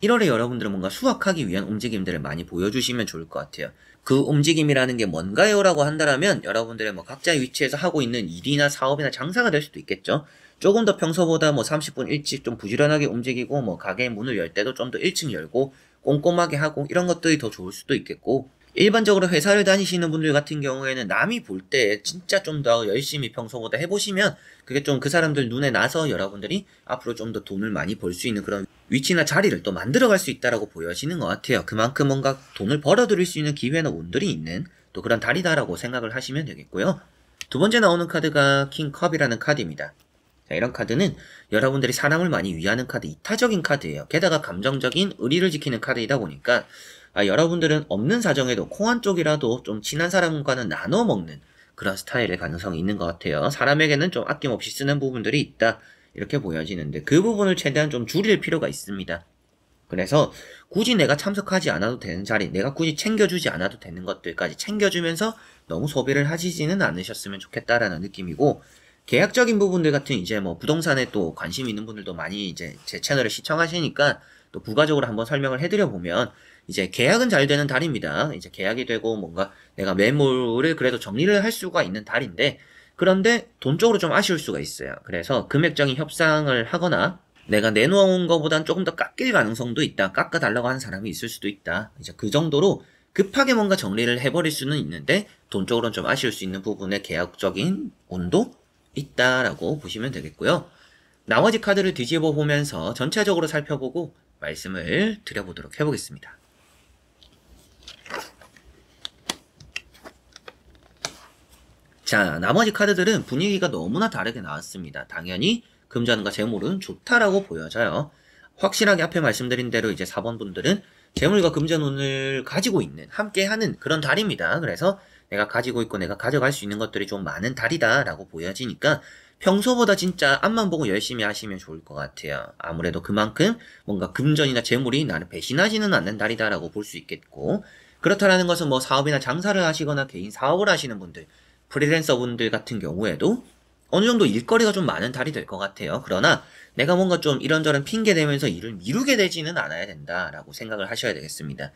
Speaker 1: 1월에 여러분들은 뭔가 수확하기 위한 움직임들을 많이 보여주시면 좋을 것 같아요. 그 움직임이라는 게 뭔가요? 라고 한다면 여러분들의 뭐 각자의 위치에서 하고 있는 일이나 사업이나 장사가 될 수도 있겠죠. 조금 더 평소보다 뭐 30분 일찍 좀 부지런하게 움직이고, 뭐 가게 문을 열 때도 좀 더 일찍 열고 꼼꼼하게 하고, 이런 것들이 더 좋을 수도 있겠고, 일반적으로 회사를 다니시는 분들 같은 경우에는 남이 볼 때 진짜 좀 더 열심히 평소보다 해보시면 그게 좀 그 사람들 눈에 나서 여러분들이 앞으로 좀 더 돈을 많이 벌 수 있는 그런 위치나 자리를 또 만들어갈 수 있다라고 보여지는 것 같아요. 그만큼 뭔가 돈을 벌어들일 수 있는 기회나 운들이 있는 또 그런 달이다라고 생각을 하시면 되겠고요. 두 번째 나오는 카드가 킹컵이라는 카드입니다. 자, 이런 카드는 여러분들이 사람을 많이 위하는 카드, 이타적인 카드예요. 게다가 감정적인 의리를 지키는 카드이다 보니까 여러분들은 없는 사정에도 콩 한 쪽이라도 좀 친한 사람과는 나눠 먹는 그런 스타일의 가능성이 있는 것 같아요. 사람에게는 좀 아낌없이 쓰는 부분들이 있다, 이렇게 보여지는데 그 부분을 최대한 좀 줄일 필요가 있습니다. 그래서 굳이 내가 참석하지 않아도 되는 자리, 내가 굳이 챙겨주지 않아도 되는 것들까지 챙겨주면서 너무 소비를 하시지는 않으셨으면 좋겠다라는 느낌이고, 계약적인 부분들 같은 이제 뭐 부동산에 또 관심 있는 분들도 많이 이제 제 채널을 시청하시니까 또 부가적으로 한번 설명을 해드려 보면, 이제 계약은 잘 되는 달입니다. 이제 계약이 되고 뭔가 내가 매물을 그래도 정리를 할 수가 있는 달인데, 그런데 돈적으로 좀 아쉬울 수가 있어요. 그래서 금액적인 협상을 하거나 내가 내놓은 것보단 조금 더 깎일 가능성도 있다, 깎아달라고 하는 사람이 있을 수도 있다. 이제 그 정도로 급하게 뭔가 정리를 해버릴 수는 있는데 돈적으로는 좀 아쉬울 수 있는 부분에 계약적인 운도 있다라고 보시면 되겠고요. 나머지 카드를 뒤집어 보면서 전체적으로 살펴보고 말씀을 드려보도록 해보겠습니다. 자, 나머지 카드들은 분위기가 너무나 다르게 나왔습니다. 당연히 금전과 재물은 좋다라고 보여져요. 확실하게 앞에 말씀드린 대로 이제 4번 분들은 재물과 금전운을 가지고 있는, 함께하는 그런 달입니다. 그래서 내가 가지고 있고 내가 가져갈 수 있는 것들이 좀 많은 달이다라고 보여지니까 평소보다 진짜 앞만 보고 열심히 하시면 좋을 것 같아요. 아무래도 그만큼 뭔가 금전이나 재물이 나를 배신하지는 않는 달이다라고 볼 수 있겠고, 그렇다라는 것은 뭐 사업이나 장사를 하시거나 개인 사업을 하시는 분들, 프리랜서 분들 같은 경우에도 어느 정도 일거리가 좀 많은 달이 될 것 같아요. 그러나 내가 뭔가 좀 이런저런 핑계 대면서 일을 미루게 되지는 않아야 된다라고 생각을 하셔야 되겠습니다.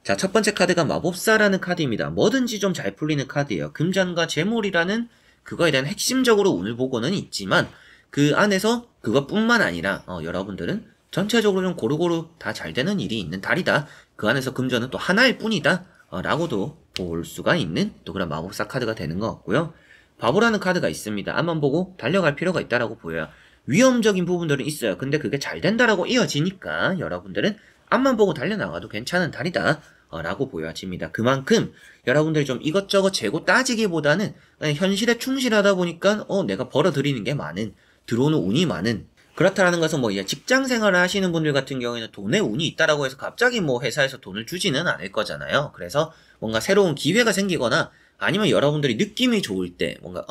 Speaker 1: 자, 첫 번째 카드가 마법사라는 카드입니다. 뭐든지 좀 잘 풀리는 카드예요. 금전과 재물이라는 그거에 대한 핵심적으로 운을 보고는 있지만 그 안에서 그것뿐만 아니라 여러분들은 전체적으로 좀 고루고루 다 잘 되는 일이 있는 달이다. 그 안에서 금전은 또 하나일 뿐이다 라고도 볼 수가 있는 또 그런 마법사 카드가 되는 것 같고요. 바보라는 카드가 있습니다. 앞만 보고 달려갈 필요가 있다라고 보여요. 위험적인 부분들은 있어요. 근데 그게 잘 된다라고 이어지니까 여러분들은 앞만 보고 달려나가도 괜찮은 달이다 라고 보여집니다. 그만큼 여러분들이 좀 이것저것 재고 따지기보다는 그냥 현실에 충실하다 보니까 내가 벌어들이는 게 많은, 들어오는 운이 많은, 그렇다라는 것은 뭐 직장 생활을 하시는 분들 같은 경우에는 돈에 운이 있다라고 해서 갑자기 뭐 회사에서 돈을 주지는 않을 거잖아요. 그래서 뭔가 새로운 기회가 생기거나 아니면 여러분들이 느낌이 좋을 때 뭔가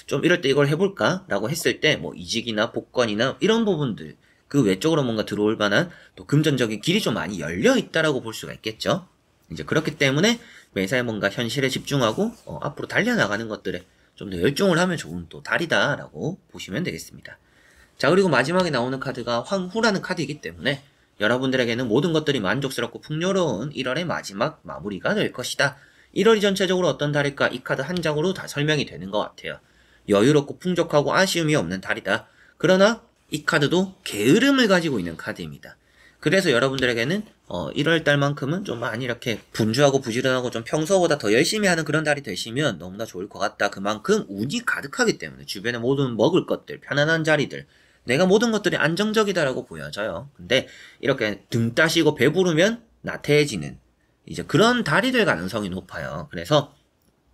Speaker 1: 좀 이럴 때 이걸 해볼까 라고 했을 때 뭐 이직이나 복권이나 이런 부분들, 그 외적으로 뭔가 들어올 만한 또 금전적인 길이 좀 많이 열려 있다라고 볼 수가 있겠죠. 이제 그렇기 때문에 매사에 뭔가 현실에 집중하고 앞으로 달려나가는 것들에 좀 더 열중을 하면 좋은 또 달이다라고 보시면 되겠습니다. 자, 그리고 마지막에 나오는 카드가 황후라는 카드이기 때문에 여러분들에게는 모든 것들이 만족스럽고 풍요로운 1월의 마지막 마무리가 될 것이다. 1월이 전체적으로 어떤 달일까? 이 카드 한 장으로 다 설명이 되는 것 같아요. 여유롭고 풍족하고 아쉬움이 없는 달이다. 그러나 이 카드도 게으름을 가지고 있는 카드입니다. 그래서 여러분들에게는 1월 달만큼은 좀 많이 이렇게 분주하고 부지런하고 좀 평소보다 더 열심히 하는 그런 달이 되시면 너무나 좋을 것 같다. 그만큼 운이 가득하기 때문에 주변에 모든 먹을 것들, 편안한 자리들, 내가 모든 것들이 안정적이다라고 보여져요. 근데 이렇게 등 따시고 배부르면 나태해지는 이제 그런 달이 될 가능성이 높아요. 그래서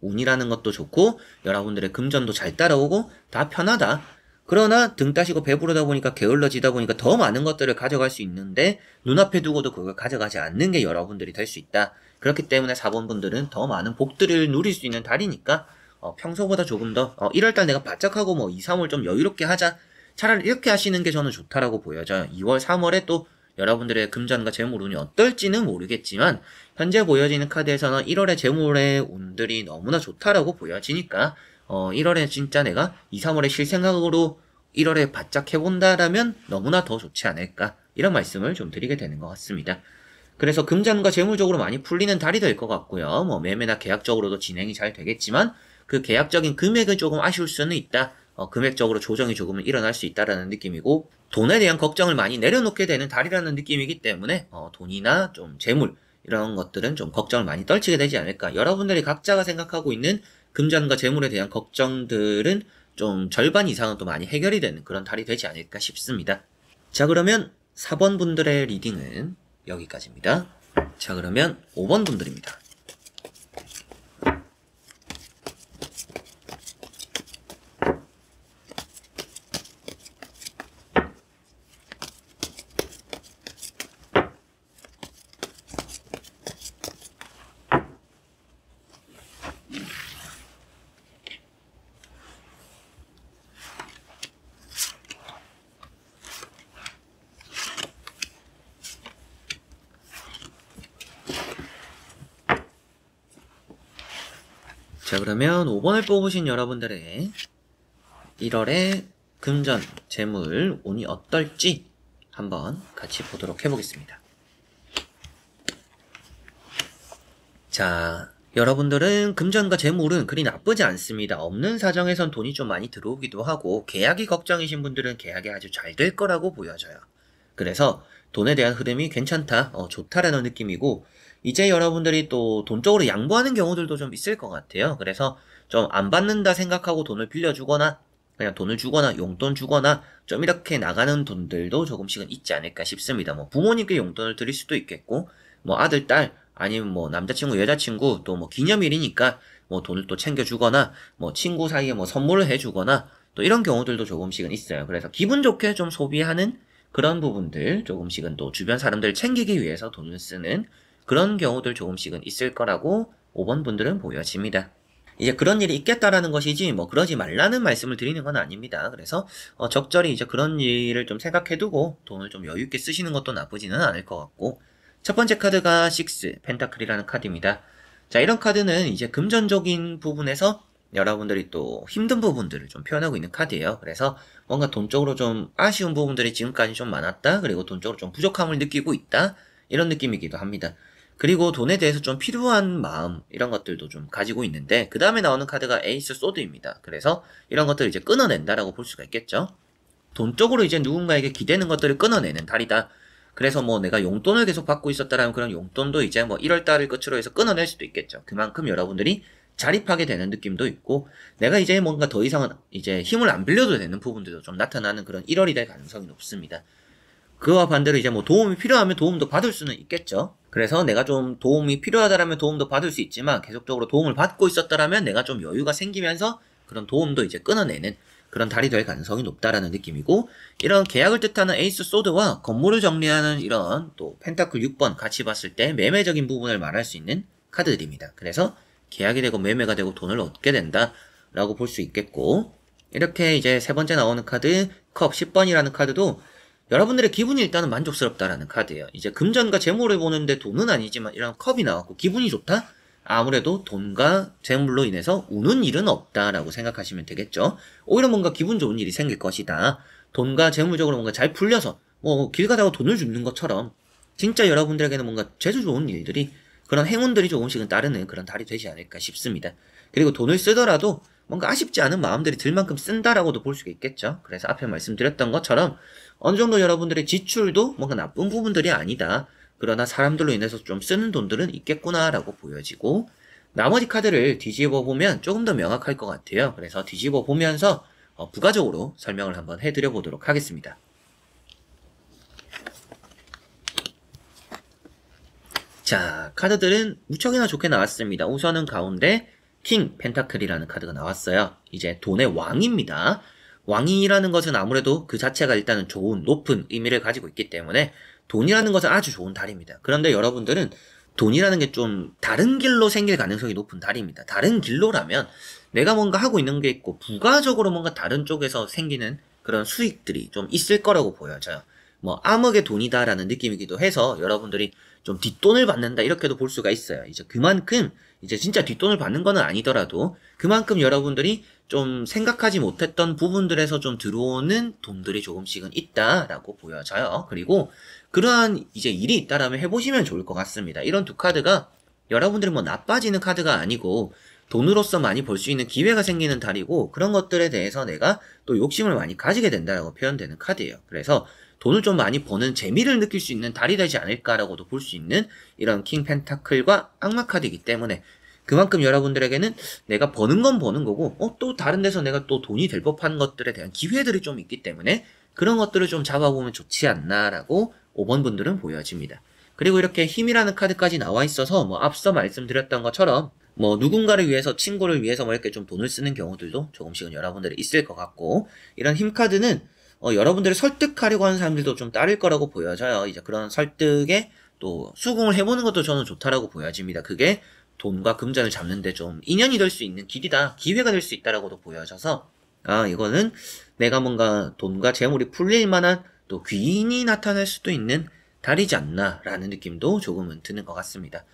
Speaker 1: 운이라는 것도 좋고 여러분들의 금전도 잘 따라오고 다 편하다. 그러나 등 따시고 배부르다 보니까 게을러지다 보니까 더 많은 것들을 가져갈 수 있는데 눈앞에 두고도 그걸 가져가지 않는 게 여러분들이 될 수 있다. 그렇기 때문에 4번 분들은 더 많은 복들을 누릴 수 있는 달이니까 평소보다 조금 더 1월달 내가 바짝하고 뭐 2, 3월 좀 여유롭게 하자. 차라리 이렇게 하시는 게 저는 좋다라고 보여져요. 2월, 3월에 또 여러분들의 금전과 재물 운이 어떨지는 모르겠지만 현재 보여지는 카드에서는 1월의 재물의 운들이 너무나 좋다라고 보여지니까 1월에 진짜 내가 2, 3월에 쉴 생각으로 1월에 바짝 해본다라면 너무나 더 좋지 않을까 이런 말씀을 좀 드리게 되는 것 같습니다. 그래서 금전과 재물적으로 많이 풀리는 달이 될 것 같고요. 뭐 매매나 계약적으로도 진행이 잘 되겠지만 그 계약적인 금액은 조금 아쉬울 수는 있다. 금액적으로 조정이 조금은 일어날 수 있다라는 느낌이고 돈에 대한 걱정을 많이 내려놓게 되는 달이라는 느낌이기 때문에 돈이나 좀 재물 이런 것들은 좀 걱정을 많이 떨치게 되지 않을까. 여러분들이 각자가 생각하고 있는 금전과 재물에 대한 걱정들은 좀 절반 이상은 또 많이 해결이 되는 그런 달이 되지 않을까 싶습니다. 자, 그러면 4번 분들의 리딩은 여기까지입니다. 자, 그러면 5번 분들입니다. 자, 그러면 5번을 뽑으신 여러분들의 1월의 금전, 재물, 운이 어떨지 한번 같이 보도록 해보겠습니다. 자, 여러분들은 금전과 재물은 그리 나쁘지 않습니다. 없는 사정에선 돈이 좀 많이 들어오기도 하고 계약이 걱정이신 분들은 계약이 아주 잘 될 거라고 보여져요. 그래서 돈에 대한 흐름이 괜찮다, 좋다라는 느낌이고 이제 여러분들이 또 돈적으로 양보하는 경우들도 좀 있을 것 같아요. 그래서 좀 안 받는다 생각하고 돈을 빌려주거나 그냥 돈을 주거나 용돈 주거나 좀 이렇게 나가는 돈들도 조금씩은 있지 않을까 싶습니다. 뭐 부모님께 용돈을 드릴 수도 있겠고 뭐 아들, 딸 아니면 뭐 남자친구, 여자친구 또 뭐 기념일이니까 뭐 돈을 또 챙겨주거나 뭐 친구 사이에 뭐 선물을 해주거나 또 이런 경우들도 조금씩은 있어요. 그래서 기분 좋게 좀 소비하는 그런 부분들 조금씩은 또 주변 사람들 챙기기 위해서 돈을 쓰는 그런 경우들 조금씩은 있을 거라고 5번 분들은 보여집니다. 이제 그런 일이 있겠다라는 것이지 뭐 그러지 말라는 말씀을 드리는 건 아닙니다. 그래서 적절히 이제 그런 일을 좀 생각해두고 돈을 좀 여유 있게 쓰시는 것도 나쁘지는 않을 것 같고 첫 번째 카드가 6 펜타클이라는 카드입니다. 자, 이런 카드는 이제 금전적인 부분에서 여러분들이 또 힘든 부분들을 좀 표현하고 있는 카드예요. 그래서 뭔가 돈적으로 좀 아쉬운 부분들이 지금까지 좀 많았다. 그리고 돈적으로 좀 부족함을 느끼고 있다. 이런 느낌이기도 합니다. 그리고 돈에 대해서 좀 필요한 마음 이런 것들도 좀 가지고 있는데 그 다음에 나오는 카드가 에이스 소드입니다. 그래서 이런 것들을 이제 끊어낸다라고 볼 수가 있겠죠. 돈적으로 이제 누군가에게 기대는 것들을 끊어내는 달이다. 그래서 뭐 내가 용돈을 계속 받고 있었다라면 그런 용돈도 이제 뭐 1월달을 끝으로 해서 끊어낼 수도 있겠죠. 그만큼 여러분들이 자립하게 되는 느낌도 있고 내가 이제 뭔가 더 이상은 이제 힘을 안 빌려도 되는 부분들도 좀 나타나는 그런 1월이 될 가능성이 높습니다. 그와 반대로 이제 뭐 도움이 필요하면 도움도 받을 수는 있겠죠. 그래서 내가 좀 도움이 필요하다라면 도움도 받을 수 있지만 계속적으로 도움을 받고 있었다라면 내가 좀 여유가 생기면서 그런 도움도 이제 끊어내는 그런 달이 될 가능성이 높다라는 느낌이고 이런 계약을 뜻하는 에이스 소드와 건물을 정리하는 이런 또 펜타클 6번 같이 봤을 때 매매적인 부분을 말할 수 있는 카드들입니다. 그래서 계약이 되고 매매가 되고 돈을 얻게 된다라고 볼 수 있겠고 이렇게 이제 세 번째 나오는 카드 컵 10번이라는 카드도 여러분들의 기분이 일단은 만족스럽다라는 카드예요. 이제 금전과 재물을 보는데 돈은 아니지만 이런 컵이 나왔고 기분이 좋다? 아무래도 돈과 재물로 인해서 우는 일은 없다라고 생각하시면 되겠죠. 오히려 뭔가 기분 좋은 일이 생길 것이다. 돈과 재물적으로 뭔가 잘 풀려서 뭐 길 가다가 돈을 줍는 것처럼 진짜 여러분들에게는 뭔가 재주 좋은 일들이 그런 행운들이 조금씩은 따르는 그런 달이 되지 않을까 싶습니다. 그리고 돈을 쓰더라도 뭔가 아쉽지 않은 마음들이 들 만큼 쓴다라고도 볼 수가 있겠죠. 그래서 앞에 말씀드렸던 것처럼 어느 정도 여러분들의 지출도 뭔가 나쁜 부분들이 아니다. 그러나 사람들로 인해서 좀 쓰는 돈들은 있겠구나라고 보여지고 나머지 카드를 뒤집어 보면 조금 더 명확할 것 같아요. 그래서 뒤집어 보면서 부가적으로 설명을 한번 해드려 보도록 하겠습니다. 자, 카드들은 무척이나 좋게 나왔습니다. 우선은 가운데 킹 펜타클이라는 카드가 나왔어요. 이제 돈의 왕입니다. 왕이라는 것은 아무래도 그 자체가 일단은 좋은 높은 의미를 가지고 있기 때문에 돈이라는 것은 아주 좋은 달입니다. 그런데 여러분들은 돈이라는 게 좀 다른 길로 생길 가능성이 높은 달입니다. 다른 길로라면 내가 뭔가 하고 있는 게 있고 부가적으로 뭔가 다른 쪽에서 생기는 그런 수익들이 좀 있을 거라고 보여져요. 뭐 암흑의 돈이다라는 느낌이기도 해서 여러분들이 좀 뒷돈을 받는다 이렇게도 볼 수가 있어요. 이제 그만큼 이제 진짜 뒷돈을 받는 거는 아니더라도 그만큼 여러분들이 좀 생각하지 못했던 부분들에서 좀 들어오는 돈들이 조금씩은 있다라고 보여져요. 그리고 그러한 이제 일이 있다라면 해보시면 좋을 것 같습니다. 이런 두 카드가 여러분들이 뭐 나빠지는 카드가 아니고 돈으로서 많이 벌 수 있는 기회가 생기는 달이고 그런 것들에 대해서 내가 또 욕심을 많이 가지게 된다라고 표현되는 카드예요. 그래서 돈을 좀 많이 버는 재미를 느낄 수 있는 달이 되지 않을까라고도 볼 수 있는 이런 킹 펜타클과 악마 카드이기 때문에 그만큼 여러분들에게는 내가 버는 건 버는 거고 또 다른 데서 내가 또 돈이 될 법한 것들에 대한 기회들이 좀 있기 때문에 그런 것들을 좀 잡아보면 좋지 않나라고 5번 분들은 보여집니다. 그리고 이렇게 힘이라는 카드까지 나와 있어서 뭐 앞서 말씀드렸던 것처럼 뭐 누군가를 위해서 친구를 위해서 뭐 이렇게 좀 돈을 쓰는 경우들도 조금씩은 여러분들이 있을 것 같고 이런 힘 카드는 여러분들을 설득하려고 하는 사람들도 좀 따를 거라고 보여져요. 이제 그런 설득에 또 수긍을 해보는 것도 저는 좋다라고 보여집니다. 그게 돈과 금전을 잡는데 좀 인연이 될 수 있는 길이다, 기회가 될 수 있다라고도 보여져서 이거는 내가 뭔가 돈과 재물이 풀릴 만한 또 귀인이 나타날 수도 있는 달이지 않나라는 느낌도 조금은 드는 것 같습니다.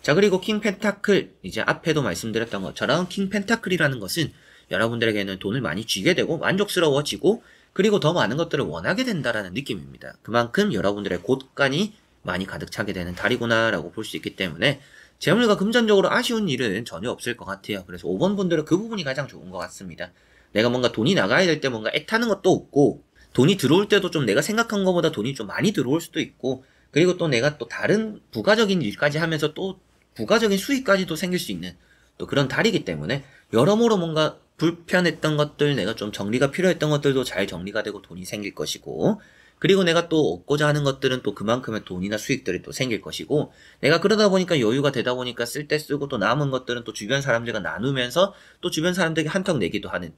Speaker 1: 자, 그리고 킹 펜타클, 이제 앞에도 말씀드렸던 것처럼 킹 펜타클이라는 것은 여러분들에게는 돈을 많이 쥐게 되고 만족스러워지고 그리고 더 많은 것들을 원하게 된다라는 느낌입니다. 그만큼 여러분들의 곳간이 많이 가득 차게 되는 달이구나라고 볼 수 있기 때문에 재물과 금전적으로 아쉬운 일은 전혀 없을 것 같아요. 그래서 5번 분들은 그 부분이 가장 좋은 것 같습니다. 내가 뭔가 돈이 나가야 될 때 뭔가 애타는 것도 없고 돈이 들어올 때도 좀 내가 생각한 것보다 돈이 좀 많이 들어올 수도 있고 그리고 또 내가 또 다른 부가적인 일까지 하면서 또 부가적인 수익까지도 생길 수 있는 또 그런 달이기 때문에 여러모로 뭔가 불편했던 것들, 내가 좀 정리가 필요했던 것들도 잘 정리가 되고 돈이 생길 것이고 그리고 내가 또 얻고자 하는 것들은 또 그만큼의 돈이나 수익들이 또 생길 것이고 내가 그러다 보니까 여유가 되다 보니까 쓸 때 쓰고 또 남은 것들은 또 주변 사람들과 나누면서 또 주변 사람들에게 한턱 내기도 하는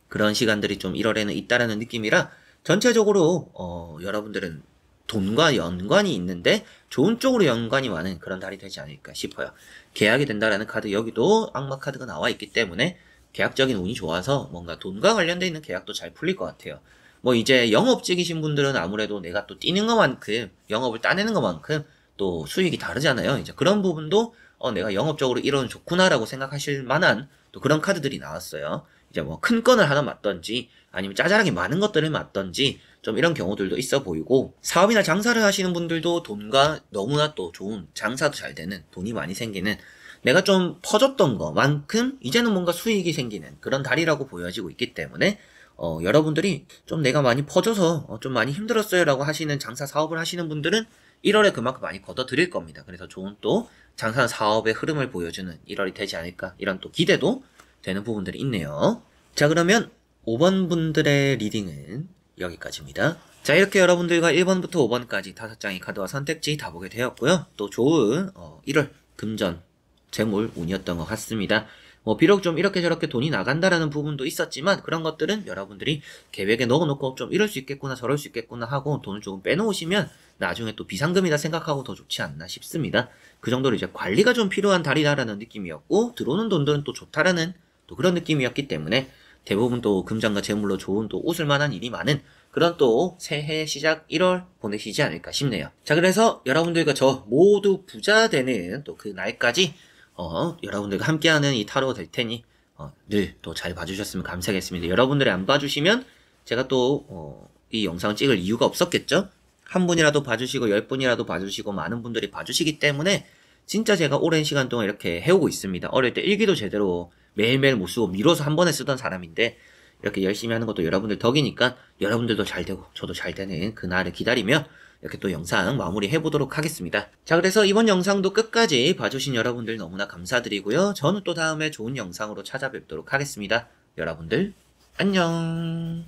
Speaker 1: 그런 시간들이 좀 1월에는 있다라는 느낌이라 전체적으로 여러분들은 돈과 연관이 있는데 좋은 쪽으로 연관이 많은 그런 달이 되지 않을까 싶어요. 계약이 된다라는 카드 여기도 악마 카드가 나와 있기 때문에 계약적인 운이 좋아서 뭔가 돈과 관련되어 있는 계약도 잘 풀릴 것 같아요. 뭐 이제 영업직이신 분들은 아무래도 내가 또 뛰는 것만큼 영업을 따내는 것만큼 또 수익이 다르잖아요. 이제 그런 부분도 내가 영업적으로 이러면 좋구나라고 생각하실 만한 또 그런 카드들이 나왔어요. 이제 뭐 큰 건을 하나 맞던지 아니면 짜잘하게 많은 것들을 맞던지 좀 이런 경우들도 있어 보이고 사업이나 장사를 하시는 분들도 돈과 너무나 또 좋은 장사도 잘 되는 돈이 많이 생기는 내가 좀 퍼줬던 것만큼 이제는 뭔가 수익이 생기는 그런 달이라고 보여지고 있기 때문에 여러분들이 좀 내가 많이 퍼줘서 좀 많이 힘들었어요 라고 하시는 장사 사업을 하시는 분들은 1월에 그만큼 많이 걷어들일 겁니다. 그래서 좋은 또 장사 사업의 흐름을 보여주는 1월이 되지 않을까 이런 또 기대도 되는 부분들이 있네요. 자, 그러면 5번 분들의 리딩은 여기까지입니다. 자, 이렇게 여러분들과 1번부터 5번까지 5장의 카드와 선택지 다 보게 되었고요. 또 좋은 1월 금전 재물 운이었던 것 같습니다. 뭐 비록 좀 이렇게 저렇게 돈이 나간다라는 부분도 있었지만 그런 것들은 여러분들이 계획에 넣어놓고 좀 이럴 수 있겠구나 저럴 수 있겠구나 하고 돈을 조금 빼놓으시면 나중에 또 비상금이다 생각하고 더 좋지 않나 싶습니다. 그 정도로 이제 관리가 좀 필요한 달이다라는 느낌이었고 들어오는 돈들은 또 좋다라는 또 그런 느낌이었기 때문에 대부분 또 금전과 재물로 좋은 또 웃을 만한 일이 많은 그런 또 새해 시작 1월 보내시지 않을까 싶네요. 자, 그래서 여러분들과 저 모두 부자 되는 또 그 날까지 여러분들과 함께하는 이 타로 될 테니 늘 또 잘 봐주셨으면 감사하겠습니다. 여러분들이 안 봐주시면 제가 또 이 영상을 찍을 이유가 없었겠죠? 한 분이라도 봐주시고 10분이라도 봐주시고 많은 분들이 봐주시기 때문에 진짜 제가 오랜 시간 동안 이렇게 해오고 있습니다. 어릴 때 일기도 제대로 매일매일 못 쓰고 미뤄서 한 번에 쓰던 사람인데 이렇게 열심히 하는 것도 여러분들 덕이니까 여러분들도 잘 되고 저도 잘 되는 그날을 기다리며 이렇게 또 영상 마무리 해보도록 하겠습니다. 자, 그래서 이번 영상도 끝까지 봐주신 여러분들 너무나 감사드리고요. 저는 또 다음에 좋은 영상으로 찾아뵙도록 하겠습니다. 여러분들 안녕.